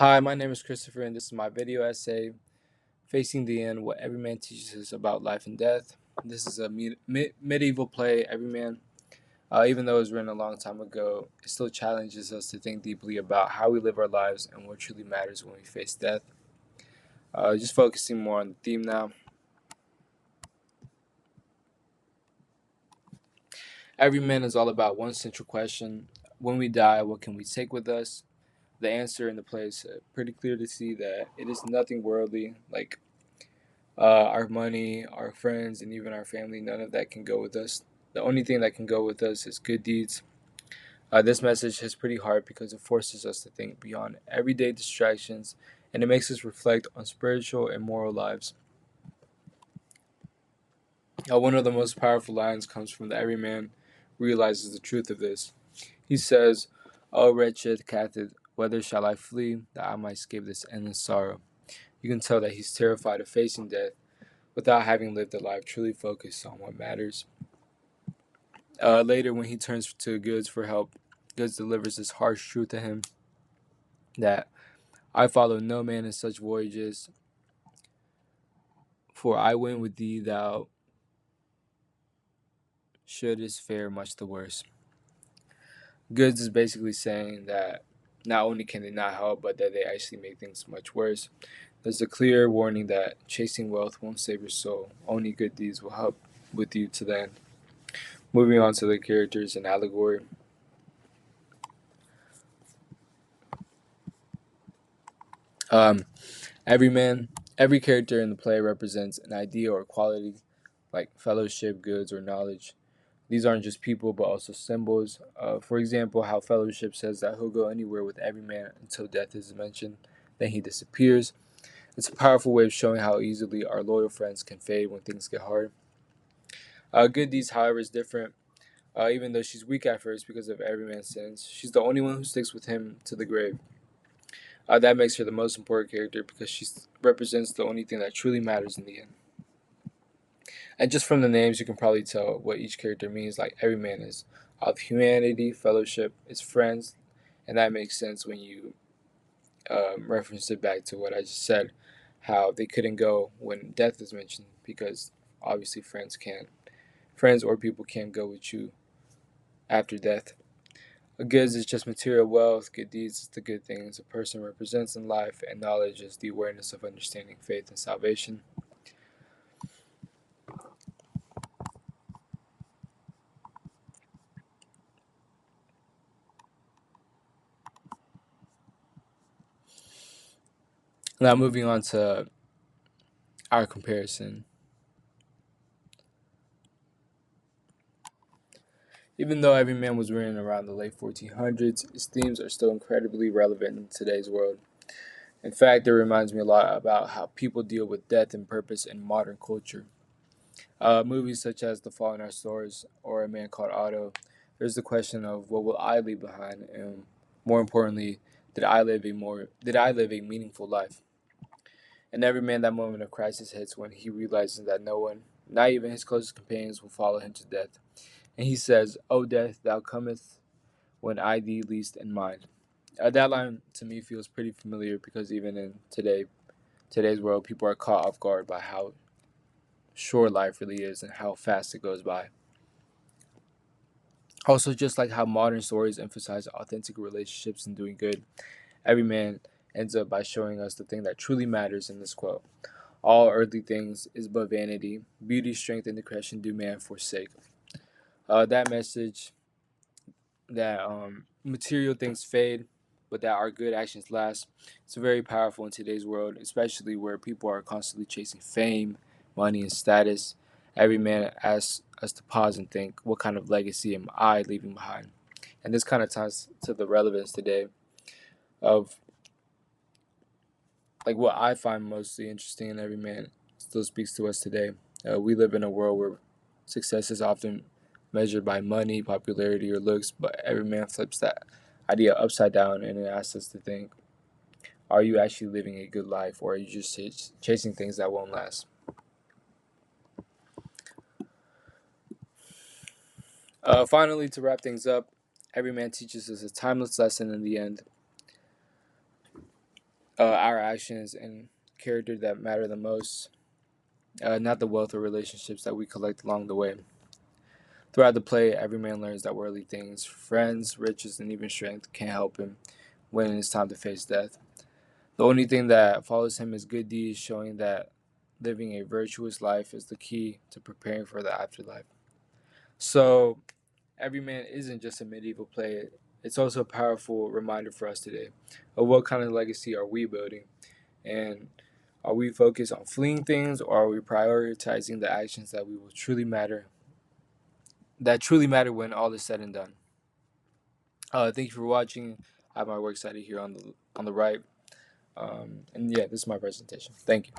Hi, my name is Christopher, and this is my video essay, Facing the End, What Every Man Teaches Us About Life and Death. This is a medieval play, Every Man. Even though it was written a long time ago, it still challenges us to think deeply about how we live our lives and what truly matters when we face death. Just focusing more on the theme now. Every Man is all about one central question: when we die, what can we take with us? The answer in the play is pretty clear to see that it is nothing worldly, like our money, our friends, and even our family. None of that can go with us. The only thing that can go with us is good deeds. This message is pretty hard because it forces us to think beyond everyday distractions, and it makes us reflect on spiritual and moral lives. One of the most powerful lines comes from the Every Man realizes the truth of this. He says, "O wretched captive, whither shall I flee that I might escape this endless sorrow?" You can tell that he's terrified of facing death without having lived a life truly focused on what matters. Later, when he turns to Goods for help, Goods delivers this harsh truth to him that I follow no man in such voyages, for I went with thee, thou shouldest fare much the worse. Goods is basically saying that not only can they not help, but that they actually make things much worse. There's a clear warning that chasing wealth won't save your soul. Only good deeds will help with you to the end. Moving on to the characters and allegory. Um, every man, every character in the play represents an idea or quality like fellowship, goods, or knowledge. These aren't just people, but also symbols. For example, how fellowship says that he'll go anywhere with every man until death is mentioned, then he disappears. It's a powerful way of showing how easily our loyal friends can fade when things get hard. Good deeds, however, is different. Even though she's weak at first because of every man's sins, she's the only one who sticks with him to the grave. That makes her the most important character because she represents the only thing that truly matters in the end. And just from the names, you can probably tell what each character means. Like every man is of humanity, fellowship, is friends, and that makes sense when you reference it back to what I just said, how they couldn't go when death is mentioned because obviously friends or people can't go with you after death. Goods is just material wealth, good deeds is the good things a person represents in life, and knowledge is the awareness of understanding faith and salvation. Now, moving on to our comparison. Even though Every Man was written around the late 1400s, its themes are still incredibly relevant in today's world. In fact, it reminds me a lot about how people deal with death and purpose in modern culture. Movies such as The Fault in Our Stars or A Man Called Otto, there's the question of what will I leave behind, and more importantly, did I live a meaningful life? And every man, that moment of crisis hits when he realizes that no one, not even his closest companions, will follow him to death. And he says, "O death, thou comest when I thee least in mind." That line to me feels pretty familiar because even in today's world, people are caught off guard by how short life really is and how fast it goes by. Also, just like how modern stories emphasize authentic relationships and doing good, every man ends up by showing us the thing that truly matters in this quote. All earthly things is but vanity. Beauty, strength, and discretion do man forsake. That message that material things fade, but that our good actions last. It's very powerful in today's world, especially where people are constantly chasing fame, money, and status. Every man asks us to pause and think, what kind of legacy am I leaving behind? And this kind of ties to the relevance today of like what I find mostly interesting in Every Man still speaks to us today. We live in a world where success is often measured by money, popularity, or looks, but Every Man flips that idea upside down and it asks us to think, are you actually living a good life or are you just chasing things that won't last? Finally, to wrap things up, Every Man teaches us a timeless lesson in the end. our actions and character that matter the most, not the wealth or relationships that we collect along the way. Throughout the play, every man learns that worldly things, friends, riches, and even strength can't help him when it's time to face death. The only thing that follows him is good deeds, showing that living a virtuous life is the key to preparing for the afterlife. So, Every Man isn't just a medieval play, it's also a powerful reminder for us today of what kind of legacy are we building, and are we focused on fleeing things, or are we prioritizing the actions that truly matter when all is said and done. Thank you for watching. I have my works cited here on the right. And yeah, this is my presentation. Thank you.